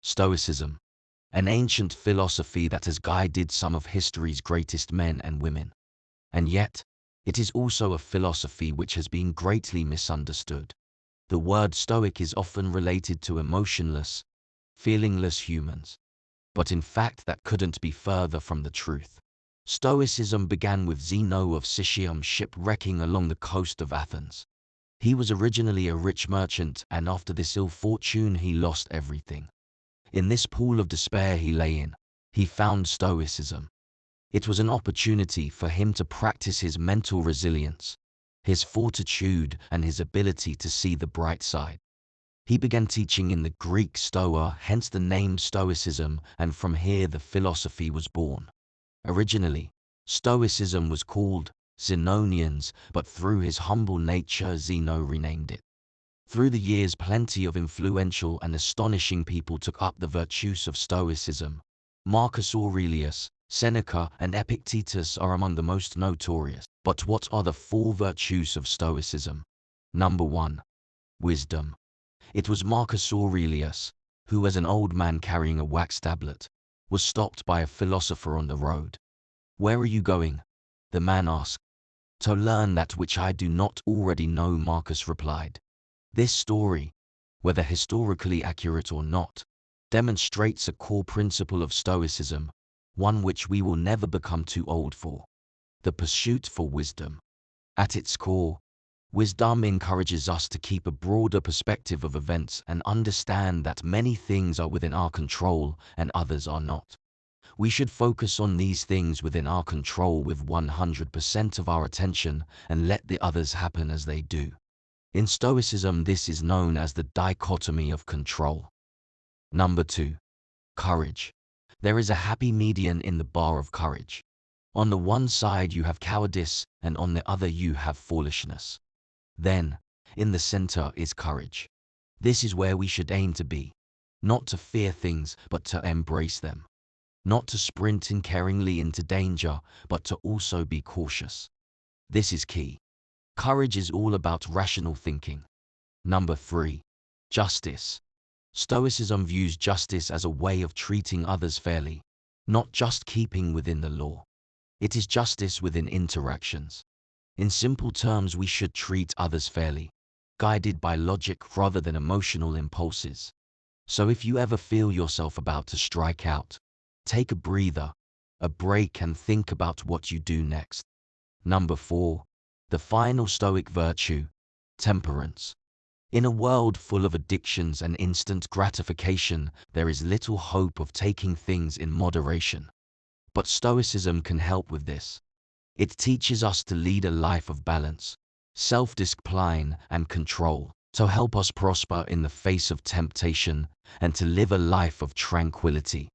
Stoicism, an ancient philosophy that has guided some of history's greatest men and women. And yet, it is also a philosophy which has been greatly misunderstood. The word Stoic is often related to emotionless, feelingless humans. But in fact that couldn't be further from the truth. Stoicism began with Zeno of Citium shipwrecking along the coast of Athens. He was originally a rich merchant, and after this ill fortune he lost everything. In this pool of despair he lay in, he found Stoicism. It was an opportunity for him to practice his mental resilience, his fortitude, and his ability to see the bright side. He began teaching in the Greek Stoa, hence the name Stoicism, and from here the philosophy was born. Originally, Stoicism was called Zenonians, but through his humble nature Zeno renamed it. Through the years plenty of influential and astonishing people took up the virtues of Stoicism. Marcus Aurelius, Seneca, and Epictetus are among the most notorious. But what are the 4 virtues of Stoicism? Number 1. Wisdom. It was Marcus Aurelius, who as an old man carrying a wax tablet, was stopped by a philosopher on the road. "Where are you going?" the man asked. "To learn that which I do not already know," Marcus replied. This story, whether historically accurate or not, demonstrates a core principle of Stoicism, one which we will never become too old for: the pursuit for wisdom. At its core, wisdom encourages us to keep a broader perspective of events and understand that many things are within our control and others are not. We should focus on these things within our control with 100% of our attention and let the others happen as they do. In Stoicism, this is known as the dichotomy of control. Number 2. Courage. There is a happy median in the bar of courage. On the one side you have cowardice, and on the other you have foolishness. Then, in the center is courage. This is where we should aim to be. Not to fear things, but to embrace them. Not to sprint uncaringly into danger, but to also be cautious. This is key. Courage is all about rational thinking. Number 3. Justice. Stoicism views justice as a way of treating others fairly, not just keeping within the law. It is justice within interactions. In simple terms, we should treat others fairly, guided by logic rather than emotional impulses. So if you ever feel yourself about to strike out, take a breather, a break, and think about what you do next. Number 4. The final Stoic virtue, temperance. In a world full of addictions and instant gratification, there is little hope of taking things in moderation. But Stoicism can help with this. It teaches us to lead a life of balance, self-discipline, and control, to help us prosper in the face of temptation and to live a life of tranquility.